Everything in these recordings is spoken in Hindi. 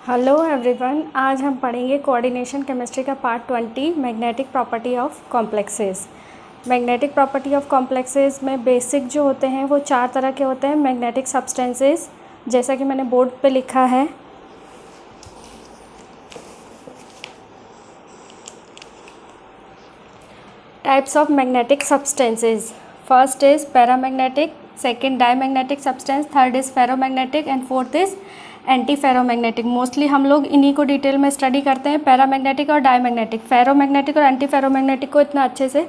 हेलो एवरीवन, आज हम पढ़ेंगे कोऑर्डिनेशन केमिस्ट्री का part 20 magnetic property of complexes. Magnetic property of complexes में बेसिक जो होते हैं वो 4 तरह के होते हैं। मैग्नेटिक सब्सटेंसेस, जैसा कि मैंने बोर्ड पे लिखा है, types of magnetic substances. First is paramagnetic, second diamagnetic substance, third is ferromagnetic and fourth is anti ferromagnetic. Mostly हम लोग इन्हीं को डिटेल में स्टडी करते हैं, पैरामैग्नेटिक और डायमैग्नेटिक। फेरोमैग्नेटिक और एंटी फेरोमैग्नेटिक को इतना अच्छे से,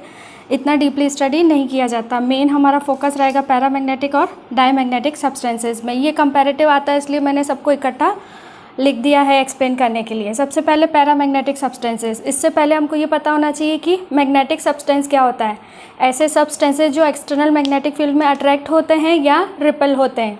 इतना डीपली स्टडी नहीं किया जाता। मेन हमारा फोकस रहेगा पैरामैग्नेटिक और डायमैग्नेटिक सब्सटेंसेज में। ये कंपैरेटिव आता है, इसलिए मैंने सबको इकट्ठा लिख दिया है एक्सप्लेन करने के लिए। सबसे पहले पैरामैग्नेटिक सब्सटेंसेज। इससे पहले हमको ये पता होना चाहिए कि मैग्नेटिक सब्सटेंस क्या होता है। ऐसे सब्सटेंसेज जो एक्सटर्नल मैग्नेटिक फील्ड में अट्रैक्ट होते हैं या रिपेल होते हैं।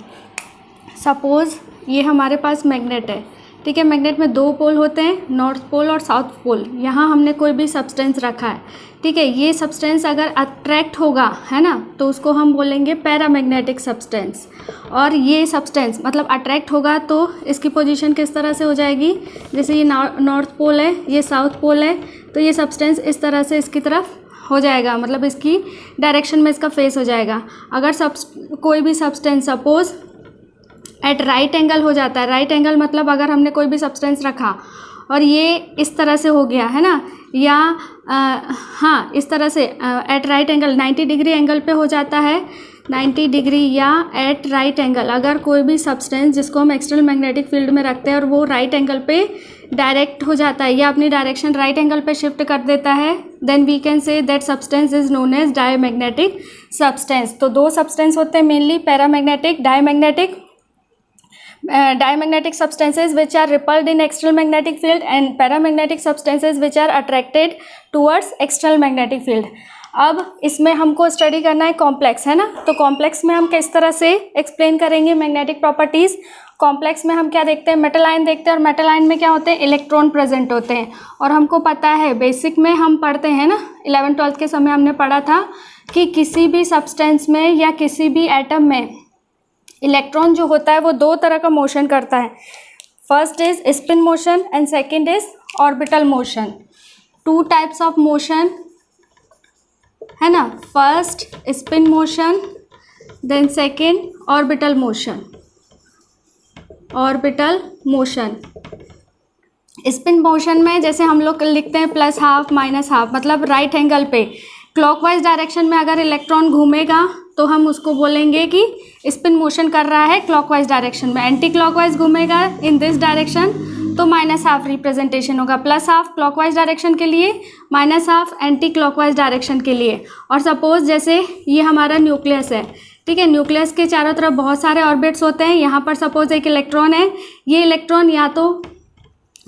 सपोज़ ये हमारे पास मैग्नेट है, ठीक है। मैग्नेट में 2 पोल होते हैं, नॉर्थ पोल और साउथ पोल। यहाँ हमने कोई भी सब्सटेंस रखा है, ठीक है। ये सब्सटेंस अगर अट्रैक्ट होगा, है ना, तो उसको हम बोलेंगे पैरामैग्नेटिक सब्सटेंस। और ये सब्सटेंस मतलब अट्रैक्ट होगा तो इसकी पोजीशन किस तरह से हो जाएगी, जैसे ये नॉर्थ पोल है, ये साउथ पोल है, तो ये सब्सटेंस इस तरह से इसकी तरफ हो जाएगा, मतलब इसकी डायरेक्शन में इसका फेस हो जाएगा। अगर कोई भी substance suppose at right angle हो जाता है, राइट एंगल मतलब अगर हमने कोई भी सब्सटेंस रखा और ये इस तरह से हो गया, है ना, या हाँ इस तरह से at right angle 90 degree angle पे हो जाता है, 90 डिग्री या एट राइट एंगल। अगर कोई भी सब्सटेंस जिसको हम एक्सटर्नल मैग्नेटिक फील्ड में रखते हैं और वो राइट एंगल पे डायरेक्ट हो जाता है या अपनी डायरेक्शन राइट एंगल पे शिफ्ट कर देता है, then we can say that substance is known as diamagnetic substance. तो 2 सब्सटेंस होते हैं mainly, paramagnetic, diamagnetic. Diamagnetic substances which are repelled in external magnetic field and paramagnetic substances which are attracted towards external magnetic field। अब इसमें हमको स्टडी करना है कॉम्प्लेक्स, है ना। तो कॉम्प्लेक्स में हम किस तरह से एक्सप्लेन करेंगे मैग्नेटिक प्रॉपर्टीज़। कॉम्प्लेक्स में हम क्या देखते हैं, मेटल आयन देखते हैं, और मेटल आयन में क्या होते हैं, इलेक्ट्रॉन प्रेजेंट होते हैं। और हमको पता है बेसिक में हम पढ़ते हैं ना, 11th-12th के समय हमने पढ़ा था कि किसी भी सब्सटेंस में या किसी भी एटम में इलेक्ट्रॉन जो होता है वो 2 तरह का मोशन करता है। First is spin motion and second is orbital motion. 2 types of motion, है ना। First spin motion, then second orbital motion. Orbital motion, spin motion में जैसे हम लोग लिखते हैं +½ -½ मतलब राइट एंगल पे क्लॉकवाइज डायरेक्शन में अगर इलेक्ट्रॉन घूमेगा तो हम उसको बोलेंगे कि स्पिन मोशन कर रहा है क्लॉकवाइज डायरेक्शन में। एंटी क्लॉकवाइज घूमेगा इन दिस डायरेक्शन तो -½ रिप्रेजेंटेशन होगा, +½ क्लॉकवाइज डायरेक्शन के लिए, -½ एंटी क्लॉकवाइज डायरेक्शन के लिए। और सपोज जैसे ये हमारा न्यूक्लियस है, ठीक है। न्यूक्लियस के चारों तरफ बहुत सारे ऑर्बिट्स होते हैं। यहाँ पर सपोज एक इलेक्ट्रॉन है, ये इलेक्ट्रॉन या तो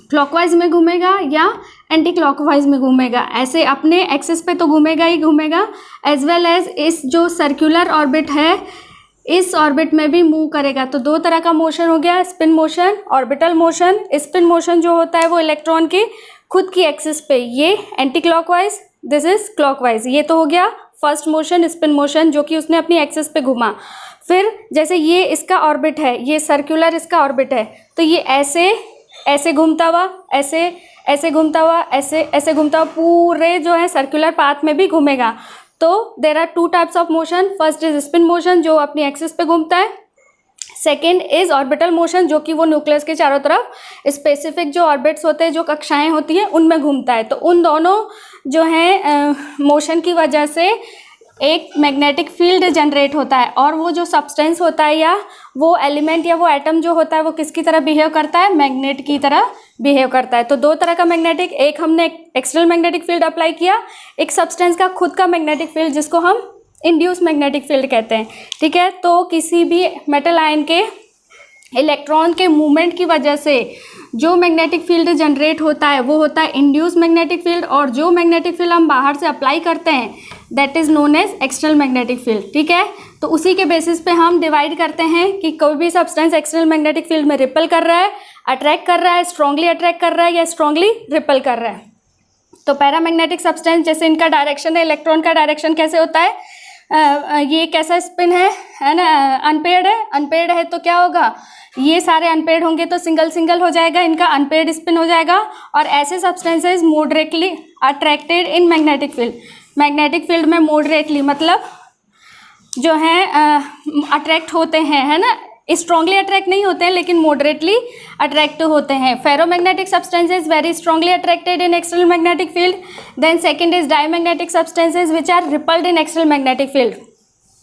क्लॉकवाइज में घूमेगा या एंटी क्लॉकवाइज में घूमेगा। ऐसे अपने एक्सिस पे तो घूमेगा ही घूमेगा, एज वेल एज इस जो सर्कुलर ऑर्बिट है इस ऑर्बिट में भी मूव करेगा। तो 2 तरह का मोशन हो गया, spin motion, orbital motion. Spin motion जो होता है वो इलेक्ट्रॉन की खुद की एक्सिस पे, ये anti clockwise, this is clockwise. ये तो हो गया फर्स्ट मोशन, स्पिन मोशन, जो कि उसने अपनी एक्सिस पे घुमा। फिर जैसे ये इसका ऑर्बिट है, ये सर्कुलर इसका ऑर्बिट है, तो ये ऐसे घूमता हुआ, ऐसे घूमता हुआ, ऐसे घूमता हुआ पूरे जो है सर्कुलर पाथ में भी घूमेगा। तो there are 2 types of motion. First is spin motion जो अपनी एक्सिस पे घूमता है, सेकेंड इज ऑर्बिटल मोशन जो कि वो न्यूक्लियस के चारों तरफ स्पेसिफिक जो ऑर्बिट्स होते हैं, जो कक्षाएं होती हैं, उनमें घूमता है। तो उन दोनों जो हैं मोशन की वजह से एक मैग्नेटिक फील्ड जनरेट होता है। और वो जो सब्सटेंस होता है या वो एलिमेंट या वो एटम जो होता है वो किसकी तरह बिहेव करता है, मैग्नेट की तरह बिहेव करता है। तो 2 तरह का मैग्नेटिक, एक हमने एक्सटर्नल मैग्नेटिक फील्ड अप्लाई किया, एक सब्सटेंस का खुद का मैग्नेटिक फील्ड जिसको हम इंड्यूस मैग्नेटिक फील्ड कहते हैं, ठीक है। तो किसी भी मेटल आयन के इलेक्ट्रॉन के मूवमेंट की वजह से जो मैग्नेटिक फील्ड जनरेट होता है वो होता है इंड्यूस मैग्नेटिक फील्ड, और जो मैग्नेटिक फील्ड हम बाहर से अप्लाई करते हैं that is known as external magnetic field, ठीक है। तो उसी के बेसिस पे हम डिवाइड करते हैं कि कोई भी सब्सटेंस एक्सटर्नल मैग्नेटिक फील्ड में रिपेल कर रहा है, अट्रैक्ट कर रहा है, स्ट्रांगली अट्रैक्ट कर रहा है या स्ट्रांगली रिपेल कर रहा है। तो पैरामैग्नेटिक सब्सटेंस जैसे इनका डायरेक्शन है, इलेक्ट्रॉन का डायरेक्शन कैसे होता है, ये कैसा स्पिन है ना, अनपेयर्ड है तो क्या होगा, ये सारे अनपेयर्ड होंगे तो सिंगल सिंगल हो जाएगा, इनका अनपेयर्ड स्पिन हो जाएगा। और ऐसे substances moderately attracted in magnetic field, magnetic field में मॉडरेटली मतलब जो है अट्रैक्ट होते हैं, है ना, स्ट्रांगली अट्रैक्ट नहीं होते हैं लेकिन मॉडरेटली अट्रैक्ट होते हैं। Ferromagnetic substances very strongly attracted in external magnetic field. Then second is diamagnetic substances which are repelled in external magnetic field.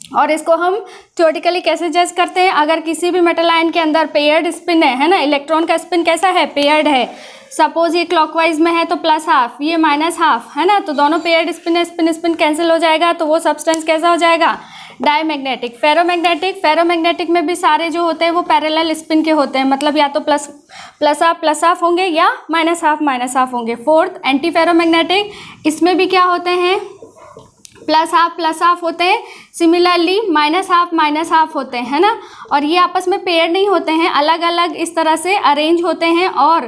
और इसको हम थ्योरेटिकली कैसे जज करते हैं, अगर किसी भी मेटल आयन के अंदर पेयर्ड स्पिन है ना, इलेक्ट्रॉन का स्पिन कैसा है, पेयर्ड है। सपोज ये क्लॉकवाइज में है तो प्लस हाफ, ये माइनस हाफ, है ना, तो दोनों पेयर्ड स्पिन है, स्पिन स्पिन कैंसिल हो जाएगा, तो वो सब्सटेंस कैसा हो जाएगा, डायमैग्नेटिक। फेरोमैग्नेटिक में भी सारे जो होते हैं वो पैरेलल स्पिन के होते हैं, मतलब या तो प्लस हाफ होंगे या माइनस हाफ होंगे। फोर्थ एंटी फेरोमैग्नेटिक, इसमें भी क्या होते हैं, प्लस हाफ होते हैं, सिमिलरली माइनस हाफ होते हैं, है ना। और ये आपस में पेयर नहीं होते हैं, अलग अलग इस तरह से अरेंज होते हैं और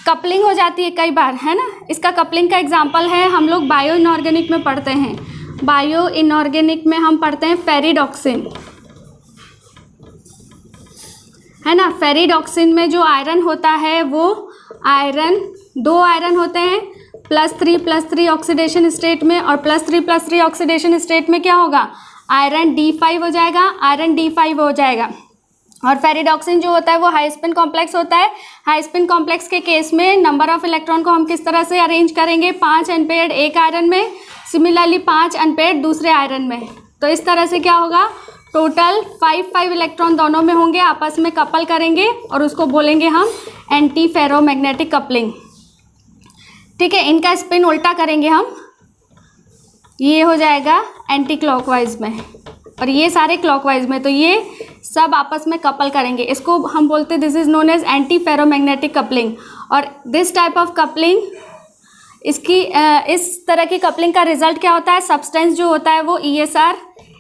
कपलिंग हो जाती है कई बार, है ना। इसका कपलिंग का एग्जांपल है, हम लोग बायो इनऑर्गेनिक में पढ़ते हैं, बायो इनऑर्गेनिक में हम पढ़ते हैं फेरिडॉक्सिन, है ना। फेरिडॉक्सिन में जो आयरन होता है वो आयरन, 2 आयरन होते हैं, +3 ऑक्सीडेशन स्टेट में, और +3 ऑक्सीडेशन स्टेट में क्या होगा, आयरन D5 हो जाएगा, और फेरिडॉक्सिन जो होता है वो हाई स्पिन कॉम्प्लेक्स होता है। हाई स्पिन कॉम्प्लेक्स के केस में नंबर ऑफ इलेक्ट्रॉन को हम किस तरह से अरेंज करेंगे, 5 अनपेयर्ड एक आयरन में, सिमिलरली 5 अनपेयर्ड दूसरे आयरन में। तो इस तरह से क्या होगा, टोटल 5 इलेक्ट्रॉन दोनों में होंगे, आपस में कपल करेंगे और उसको बोलेंगे हम एंटी फेरोमैग्नेटिक कपलिंग। ठीक है, इनका स्पिन उल्टा करेंगे हम, ये हो जाएगा एंटी क्लॉकवाइज में और ये सारे क्लॉकवाइज में, तो ये सब आपस में कपल करेंगे, इसको हम बोलते हैं this is known as anti ferromagnetic coupling. और दिस टाइप ऑफ कपलिंग, इसकी इस तरह की कपलिंग का रिजल्ट क्या होता है, सब्सटेंस जो होता है वो ESR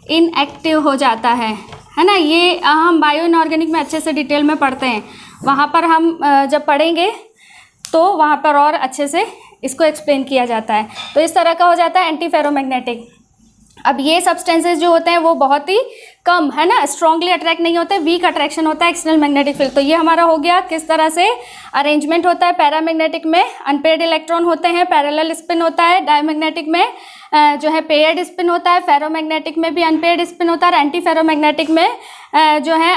इनएक्टिव हो जाता है ना। ये हम बायो इनऑर्गेनिक में अच्छे से डिटेल में पढ़ते हैं, वहाँ पर हम जब पढ़ेंगे तो वहाँ पर और अच्छे से इसको एक्सप्लेन किया जाता है। तो इस तरह का हो जाता है एंटी फेरोमैग्नेटिक। अब ये सब्सटेंसेज जो होते हैं वो बहुत ही कम, है ना, स्ट्रांगली अट्रैक्ट नहीं होते, वीक अट्रैक्शन होता है एक्सटर्नल मैग्नेटिक फील्ड। तो ये हमारा हो गया किस तरह से अरेंजमेंट होता है। पैरामैग्नेटिक में अनपेयर्ड इलेक्ट्रॉन होते हैं, पैरेलल स्पिन होता है, डायमैग्नेटिक में जो है पेयर्ड स्पिन होता है, फेरोमैग्नेटिक में भी अनपेयर्ड स्पिन होता है, एंटी फेरोमैग्नेटिक में जो है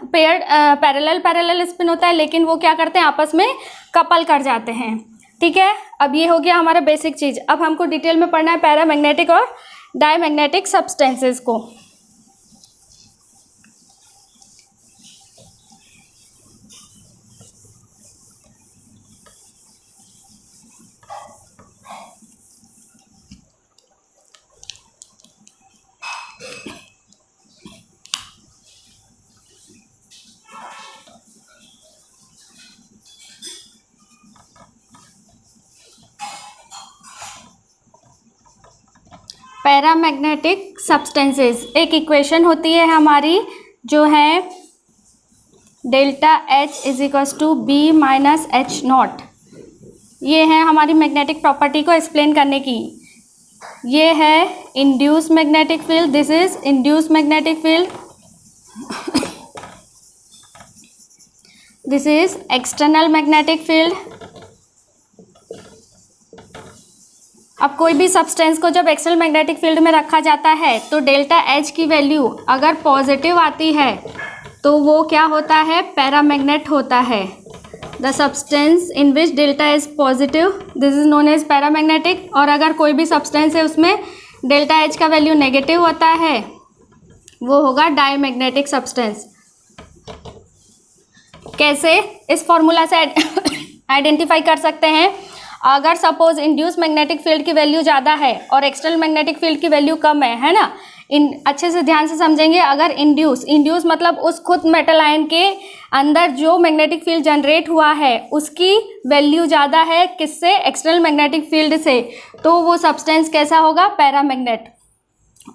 पेयर्ड पैरेलल स्पिन होता है, लेकिन वो क्या करते हैं, आपस में कपल कर जाते हैं। ठीक है, अब ये हो गया हमारा बेसिक चीज़। अब हमको डिटेल में पढ़ना है पैरामैग्नेटिक और डायमैग्नेटिक सब्सटेंसेस को। पैरामैग्नेटिक सब्सटेंसेस, एक इक्वेशन होती है हमारी जो है डेल्टा H = B - H0। ये है हमारी मैग्नेटिक प्रॉपर्टी को एक्सप्लेन करने की। ये है induce magnetic field, this is induce magnetic field, this is external magnetic field. अब कोई भी सब्सटेंस को जब एक्सटर्नल मैग्नेटिक फील्ड में रखा जाता है तो डेल्टा H की वैल्यू अगर पॉजिटिव आती है तो वो क्या होता है, पैरामैग्नेट होता है। The substance in which delta is positive, this is known as paramagnetic. और अगर कोई भी सब्सटेंस है उसमें डेल्टा H का वैल्यू नेगेटिव होता है, वो होगा डायमैग्नेटिक सब्सटेंस। कैसे, इस फॉर्मूला से आइडेंटिफाई कर सकते हैं। अगर सपोज इंड्यूस मैग्नेटिक फील्ड की वैल्यू ज़्यादा है और एक्सटर्नल मैग्नेटिक फील्ड की वैल्यू कम है ना, अच्छे से ध्यान से समझेंगे। अगर इंड्यूस मतलब उस खुद मेटल आयन के अंदर जो मैग्नेटिक फील्ड जनरेट हुआ है उसकी वैल्यू ज़्यादा है किससे, एक्सटर्नल मैग्नेटिक फील्ड से, तो वो सब्सटेंस कैसा होगा, पैरामैग्नेट।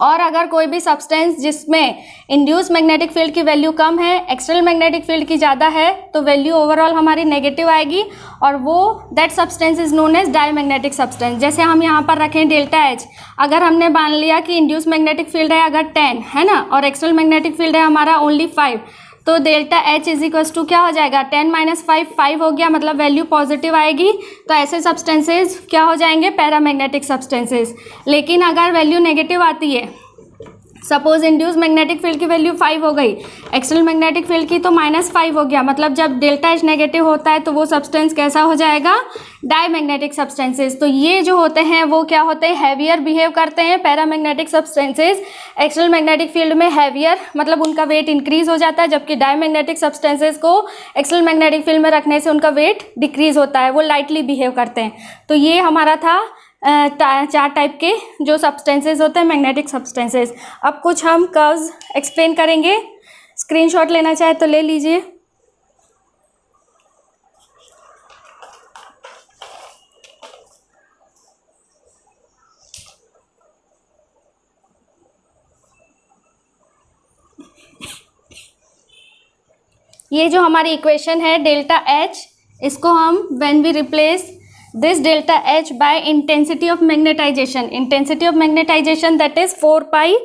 और अगर कोई भी सब्सटेंस जिसमें इंड्यूस मैग्नेटिक फील्ड की वैल्यू कम है, एक्सटर्नल मैग्नेटिक फील्ड की ज़्यादा है, तो वैल्यू ओवरऑल हमारी नेगेटिव आएगी और वो that substance is known as diamagnetic substance. जैसे हम यहाँ पर रखें डेल्टा H, अगर हमने मान लिया कि इंड्यूस मैग्नेटिक फील्ड है अगर 10, है ना, और एक्सटर्नल मैग्नेटिक फील्ड है हमारा ओनली 5, तो delta H is equal to क्या हो जाएगा, 10 माइनस 5 5 हो गया, मतलब वैल्यू पॉजिटिव आएगी। तो ऐसे सब्सटेंसेज क्या हो जाएंगे, पैरामैग्नेटिक सब्सटेंसेज। लेकिन अगर वैल्यू नेगेटिव आती है, सपोज इंड्यूस मैग्नेटिक फील्ड की वैल्यू 5 हो गई, एक्सटर्नल मैग्नेटिक फील्ड की तो -5 हो गया, मतलब जब डेल्टा एच नेगेटिव होता है तो वो सब्सटेंस कैसा हो जाएगा, डायमैग्नेटिक सब्सटेंसेज। तो ये जो होते हैं वो क्या होते हैं, हैवियर बिहेव करते हैं। Paramagnetic substances external magnetic field में हैवियर, मतलब उनका वेट इंक्रीज हो जाता है, जबकि डायमैग्नेटिक सब्सटेंसेज को एक्सटर्नल मैग्नेटिक फील्ड में रखने से उनका वेट डिक्रीज होता है, वो लाइटली बिहेव करते हैं। तो ये हमारा था 4 टाइप के जो सब्सटेंसेज होते हैं मैग्नेटिक सब्सटेंसेज। अब कुछ हम कर्व्स एक्सप्लेन करेंगे, स्क्रीनशॉट लेना चाहे तो ले लीजिए। ये जो हमारी इक्वेशन है डेल्टा एच, इसको हम when we replace this delta H by intensity of magnetization, intensity of magnetization that is 4 pi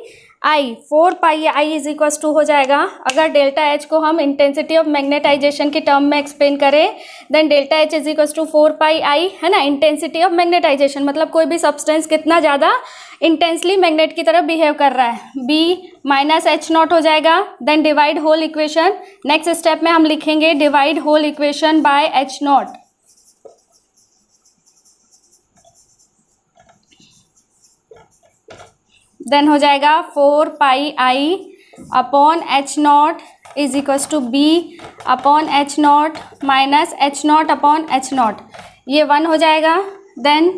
I, 4 pi I is equal to हो जाएगा, अगर डेल्टा एच को हम इंटेंसिटी ऑफ मैग्नेटाइजेशन के टर्म में एक्सप्लेन करें, then delta H is equal to 4 pi I, है ना। इंटेंसिटी ऑफ मैग्नेटाइजेशन मतलब कोई भी सब्सटेंस कितना ज़्यादा इंटेंसली मैग्नेट की तरह बिहेव कर रहा है, बी माइनस एच नॉट हो जाएगा। Then divide whole equation, next step में हम लिखेंगे divide whole equation by H naught. Then हो जाएगा 4 pi I upon H naught is equals to B upon H naught minus H naught upon H naught, ये 1 हो जाएगा। Then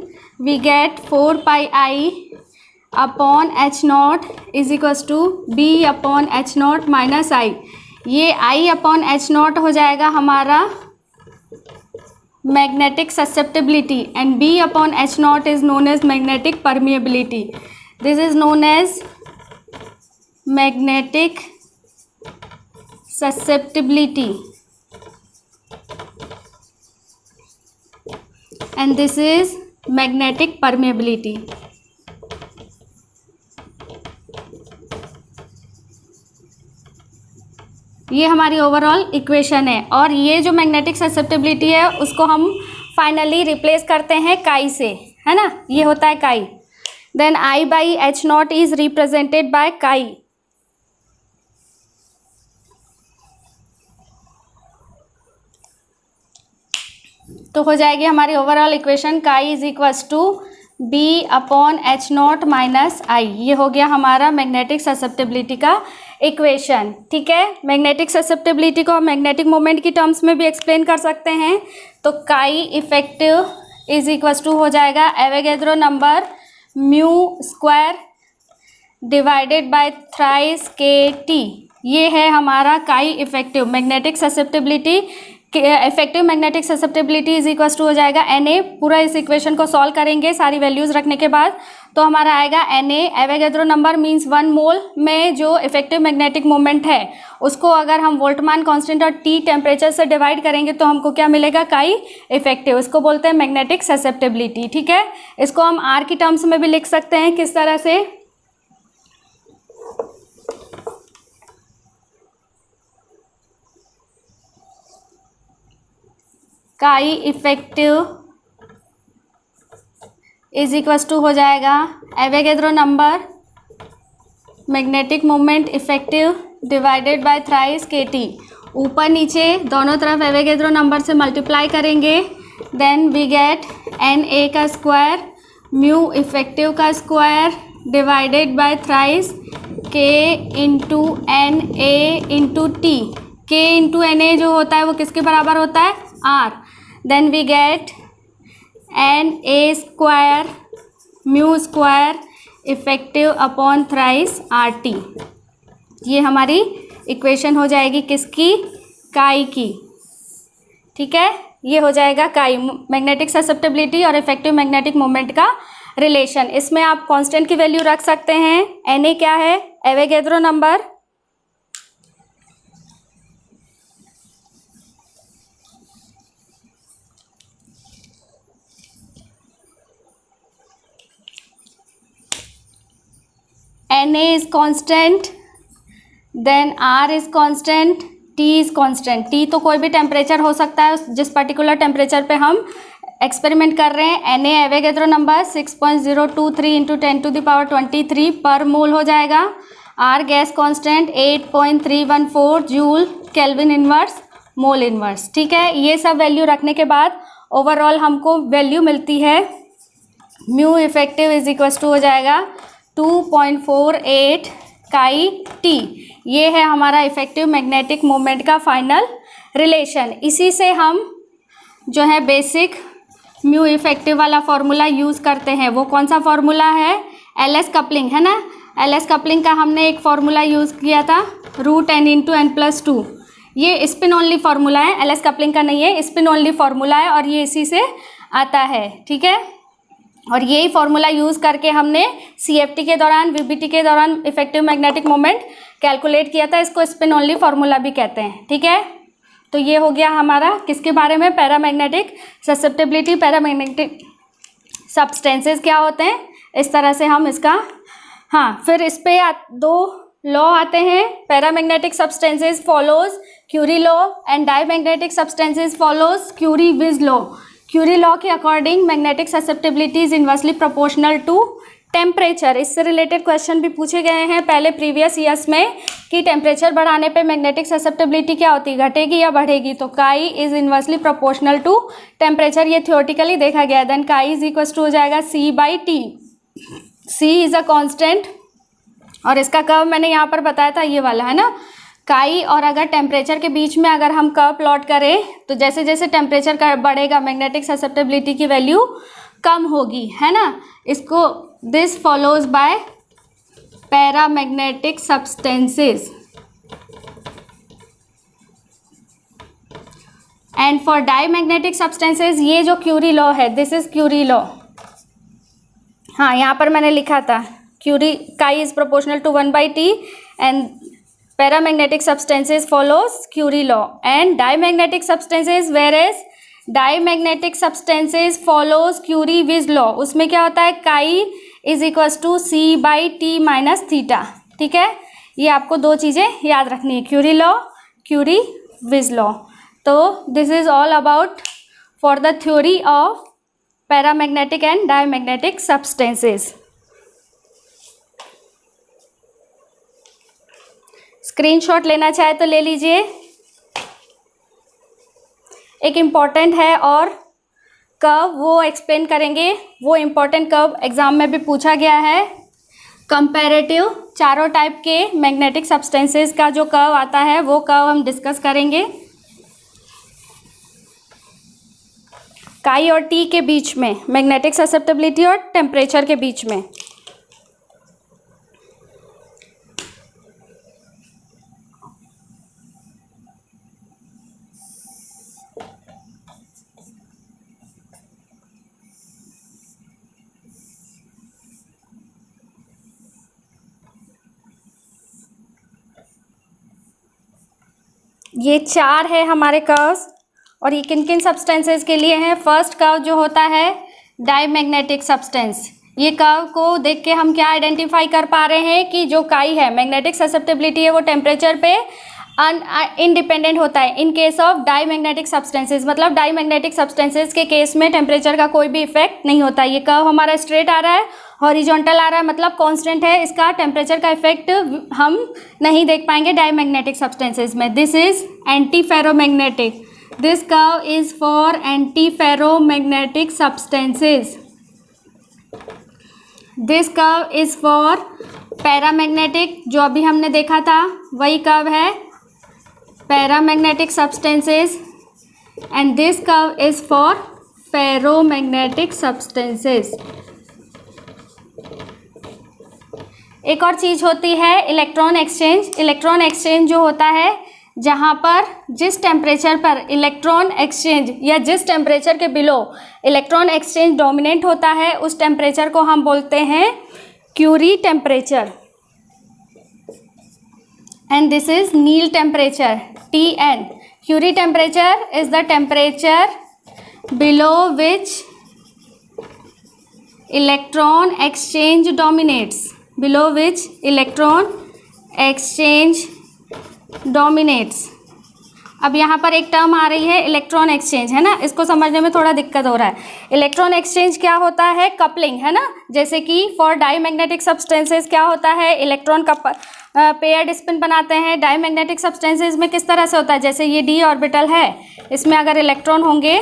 we get 4 pi I upon H naught is equals to B upon H naught minus I, ये आई अपॉन एच नॉट हो जाएगा हमारा magnetic susceptibility, and B upon H naught is known as magnetic permeability. This is known as magnetic susceptibility and this is magnetic permeability. ये हमारी ओवरऑल इक्वेशन है, और ये जो मैग्नेटिक ससेप्टिबिलिटी है उसको हम फाइनली रिप्लेस करते हैं काई से, है ना, ये होता है काई। Then I by H naught is represented by chi. तो हो जाएगी हमारी overall equation chi is equals to B upon H naught minus I, ये हो गया हमारा मैग्नेटिक ससेप्टिबिलिटी का इक्वेशन। ठीक है, मैग्नेटिक ससेप्टिबिलिटी को हम मैग्नेटिक मोमेंट की टर्म्स में भी एक्सप्लेन कर सकते हैं। तो काई इफेक्टिव इज इक्वल्स टू हो जाएगा Avogadro number mu square divided by thrice K T, ये है हमारा chi effective magnetic susceptibility. Effective magnetic susceptibility is equals to हो जाएगा एन ए, पूरा इस इक्वेशन को सॉल्व करेंगे सारी वैल्यूज़ रखने के बाद, तो हमारा आएगा N A. Avogadro number means 1 mole में जो इफेक्टिव मैग्नेटिक मोमेंट है उसको अगर हम वोल्टमान कांस्टेंट और टी टेम्परेचर से डिवाइड करेंगे तो हमको क्या मिलेगा, काई इफेक्टिव, इसको बोलते हैं मैग्नेटिक ससेप्टिबिलिटी। ठीक है, इसको हम आर की टर्म्स में भी लिख सकते हैं, किस तरह से, काई इफेक्टिव इज इक्वल्स टू हो जाएगा Avogadro number magnetic moment effective divided by thrice K T, ऊपर नीचे दोनों तरफ एवोगैड्रो नंबर से मल्टीप्लाई करेंगे, then we get N A का स्क्वायर म्यू इफेक्टिव का square divided by thrice K into N A into T. K into N A जो होता है वो किसके बराबर होता है, R. Then we get N A square mu square effective upon thrice R T, ये हमारी इक्वेशन हो जाएगी किसकी, काई की। ठीक है, ये हो जाएगा काई, मैग्नेटिक ससेप्टिबिलिटी और इफेक्टिव मैग्नेटिक मोमेंट का रिलेशन। इसमें आप कांस्टेंट की वैल्यू रख सकते हैं, एन ए क्या है, Avogadro number, Na is constant, then R is constant, T is constant. T तो कोई भी टेम्परेचर हो सकता है जिस पर्टिकुलर टेम्परेचर पे हम एक्सपेरिमेंट कर रहे हैं। Na एवोगैड्रो नंबर 6.023 इंटू 10⁻23 पर मोल हो जाएगा। R gas constant 8.314 joule kelvin inverse mole inverse. ठीक है, ये सब वैल्यू रखने के बाद ओवरऑल हमको वैल्यू मिलती है mu effective is equals to हो जाएगा 2.48 काई टी। ये है हमारा इफेक्टिव मैग्नेटिक मोमेंट का फाइनल रिलेशन। इसी से हम जो है बेसिक म्यू इफेक्टिव वाला फॉर्मूला यूज़ करते हैं। वो कौन सा फॉर्मूला है? एलएस कपलिंग, है ना। एलएस कपलिंग का हमने एक फॉर्मूला यूज़ किया था √n इंटू n+2। ये स्पिन ओनली फार्मूला है, एलएस कपलिंग का नहीं है, स्पिन ओनली फार्मूला है और ये इसी से आता है। ठीक है, और यही फार्मूला यूज़ करके हमने CFT के दौरान, VBT के दौरान इफेक्टिव मैग्नेटिक मोमेंट कैलकुलेट किया था। इसको स्पिन ओनली फार्मूला भी कहते हैं। ठीक है, तो ये हो गया हमारा किसके बारे में? Paramagnetic susceptibility. पैरामैग्नेटिक सब्सटेंसेस क्या होते हैं, इस तरह से हम इसका, हाँ, फिर इस पे दो लॉ आते हैं। Paramagnetic substances follows Curie law and diamagnetic substances follows Curie Weiss law. Curie law के according magnetic susceptibility is inversely proportional to temperature. इससे रिलेटेड क्वेश्चन भी पूछे गए हैं पहले प्रीवियस ईयर्स में कि टेम्परेचर बढ़ाने पे मैग्नेटिक ससेप्टेबिलिटी क्या होती है, घटेगी या बढ़ेगी? तो chi is inversely proportional to temperature, ये थियोरेटिकली देखा गया। देन काई इज इक्वल टू हो जाएगा C/T। C is a constant और इसका कर्व मैंने यहाँ पर बताया था, ये वाला है ना, काई। और अगर टेम्परेचर के बीच में अगर हम कर्व प्लॉट करें तो जैसे जैसे टेम्परेचर का बढ़ेगा मैग्नेटिक ससेप्टेबिलिटी की वैल्यू कम होगी, है ना। इसको this follows by paramagnetic substances and for diamagnetic substances ये जो क्यूरी लॉ है, दिस इज क्यूरी लॉ। हाँ, यहाँ पर मैंने लिखा था Curie chi is proportional to 1/T and paramagnetic substances follows Curie law and diamagnetic substances whereas diamagnetic substances follows Curie Weiss law. उसमें क्या होता है? Chi is equals to C/T minus theta. ठीक है, ये आपको दो चीज़ें याद रखनी है, क्यूरी लॉ, क्यूरी-विज लॉ। तो this is all about for the theory of paramagnetic and diamagnetic substances. Screenshot लेना चाहे तो ले लीजिए। एक इम्पॉर्टेंट है और कर्व, वो एक्सप्लेन करेंगे। वो इम्पॉर्टेंट कर्व एग्जाम में भी पूछा गया है। कंपैरेटिव चारों टाइप के मैग्नेटिक सब्सटेंसेस का जो कर्व आता है वो कर्व हम डिस्कस करेंगे। काई और टी के बीच में, मैग्नेटिक ससेप्टेबिलिटी और टेम्परेचर के बीच में। ये चार है हमारे कर्व्स और ये किन किन सब्सटेंसेस के लिए हैं? फर्स्ट कर्व जो होता है डायमैग्नेटिक सब्सटेंस। ये कर्व को देख के हम क्या आइडेंटिफाई कर पा रहे हैं कि जो काई है, मैग्नेटिक ससेप्टेबिलिटी है, वो टेम्परेचर पे इंडिपेंडेंट होता है in case of diamagnetic substances. मतलब डायमैग्नेटिक सब्सटेंसेस के केस में टेम्परेचर का कोई भी इफेक्ट नहीं होता। ये कर्व हमारा स्ट्रेट आ रहा है, हॉरिजॉन्टल आ रहा है, मतलब कांस्टेंट है, इसका टेम्परेचर का इफेक्ट हम नहीं देख पाएंगे डायमैग्नेटिक सब्सटेंसेस में। This is anti ferromagnetic. This curve is for anti ferromagnetic substances. This curve is for paramagnetic, जो अभी हमने देखा था वही कर्व है, paramagnetic substances. And this curve is for ferromagnetic substances. एक और चीज़ होती है इलेक्ट्रॉन एक्सचेंज। इलेक्ट्रॉन एक्सचेंज जो होता है, जहाँ पर जिस टेम्परेचर पर इलेक्ट्रॉन एक्सचेंज या जिस टेम्परेचर के बिलो इलेक्ट्रॉन एक्सचेंज डोमिनेट होता है, उस टेम्परेचर को हम बोलते हैं Curie temperature. And this is Neel temperature, Tn। Curie temperature is the temperature below which electron exchange dominates, below which electron exchange dominates। अब यहाँ पर एक टर्म आ रही है इलेक्ट्रॉन एक्सचेंज, है ना, इसको समझने में थोड़ा दिक्कत हो रहा है। इलेक्ट्रॉन एक्सचेंज क्या होता है? कपलिंग, है ना। जैसे कि फॉर डाईमैग्नेटिक सब्सटेंसेज क्या होता है? इलेक्ट्रॉन का पेयर्ड स्पिन बनाते हैं। डाईमैग्नेटिक सब्सटेंसेज में किस तरह से होता है? जैसे ये डी ऑर्बिटल है, इसमें अगर इलेक्ट्रॉन होंगे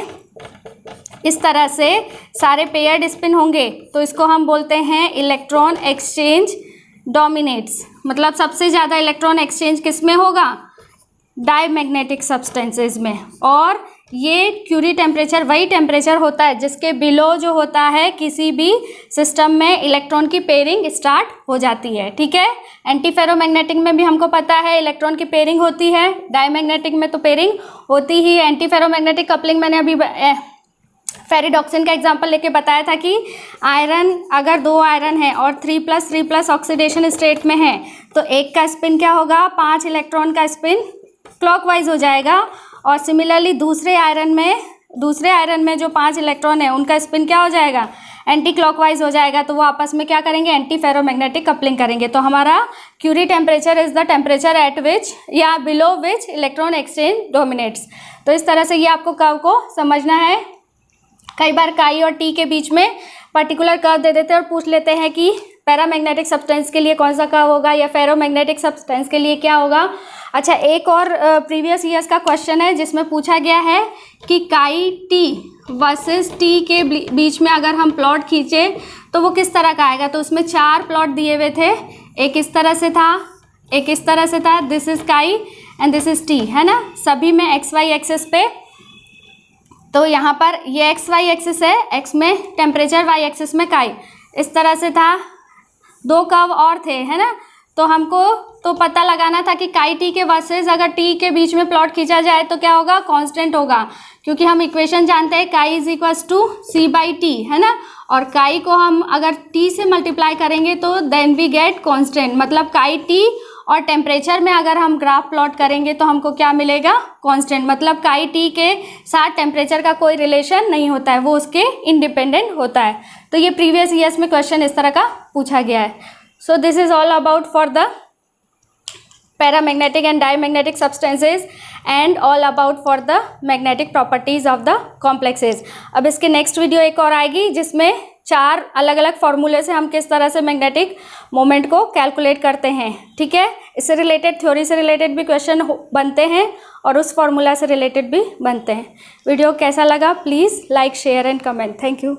इस तरह से सारे पेयर्ड स्पिन होंगे तो इसको हम बोलते हैं इलेक्ट्रॉन एक्सचेंज डोमिनेट्स। मतलब सबसे ज़्यादा इलेक्ट्रॉन एक्सचेंज किस में होगा? डाईमैग्नेटिक सब्सटेंसेज में। और ये क्यूरी टेम्परेचर वही टेम्परेचर होता है जिसके बिलो जो होता है किसी भी सिस्टम में इलेक्ट्रॉन की पेयरिंग स्टार्ट हो जाती है, ठीक है। एंटी फेरोमैग्नेटिक में भी हमको पता है इलेक्ट्रॉन की पेयरिंग होती है, डाईमैग्नेटिक में तो पेयरिंग होती ही। एंटी फेरोमैग्नेटिक कपलिंग मैंने अभी फेरिडॉक्सिन का एग्जांपल लेके बताया था कि आयरन, अगर 2 आयरन है और 3+3+ ऑक्सीडेशन स्टेट में है तो एक का स्पिन क्या होगा? 5 इलेक्ट्रॉन का स्पिन क्लॉकवाइज हो जाएगा। और सिमिलरली दूसरे आयरन में जो 5 इलेक्ट्रॉन है उनका स्पिन क्या हो जाएगा? एंटी क्लॉकवाइज हो जाएगा। तो वो आपस में क्या करेंगे? एंटी फेरोमैग्नेटिक कपलिंग करेंगे। तो हमारा Curie temperature is the temperature at which या below which electron exchange dominates. तो इस तरह से ये आपको कर्व को समझना है। कई बार काई और टी के बीच में पर्टिकुलर कर्व दे देते हैं और पूछ लेते हैं कि पैरामैग्नेटिक सब्सटेंस के लिए कौन सा कर्व होगा या फेरोमैग्नेटिक सब्सटेंस के लिए क्या होगा। अच्छा, एक और प्रीवियस ईयर्स का क्वेश्चन है जिसमें पूछा गया है कि काई टी वर्सेस टी के बीच में अगर हम प्लॉट खींचे तो वो किस तरह का आएगा। तो उसमें 4 प्लॉट दिए हुए थे, एक इस तरह से था, एक इस तरह से था, दिस इज काई एंड दिस इज टी, है ना, सभी में एक्स वाई एक्सिस पे। तो यहाँ पर ये एक्स वाई एक्सिस है, एक्स में टेम्परेचर, वाई एक्सिस में काई, इस तरह से था। 2 कर्व और थे, है ना। तो हमको तो पता लगाना था कि काई टी के वर्सेस अगर टी के बीच में प्लॉट खींचा जाए तो क्या होगा? कांस्टेंट होगा, क्योंकि हम इक्वेशन जानते हैं chi is equals to C by T, है ना। और काई को हम अगर टी से मल्टीप्लाई करेंगे तो देन वी गेट कांस्टेंट। मतलब काई टी और टेम्परेचर में अगर हम ग्राफ प्लॉट करेंगे तो हमको क्या मिलेगा? कांस्टेंट। मतलब काई टी के साथ टेम्परेचर का कोई रिलेशन नहीं होता है, वो उसके इंडिपेंडेंट होता है। तो ये प्रीवियस ईयर्स में क्वेश्चन इस तरह का पूछा गया है। So this is all about for the paramagnetic and diamagnetic substances and all about for the magnetic properties of the complexes। अब इसके नेक्स्ट वीडियो एक और आएगी जिसमें 4 अलग अलग फॉर्मूले से हम किस तरह से मैग्नेटिक मोमेंट को कैलकुलेट करते हैं, ठीक है। इससे रिलेटेड, थ्योरी से रिलेटेड भी क्वेश्चन बनते हैं और उस फॉर्मूला से रिलेटेड भी बनते हैं। वीडियो कैसा लगा? Please like, share and comment. Thank you.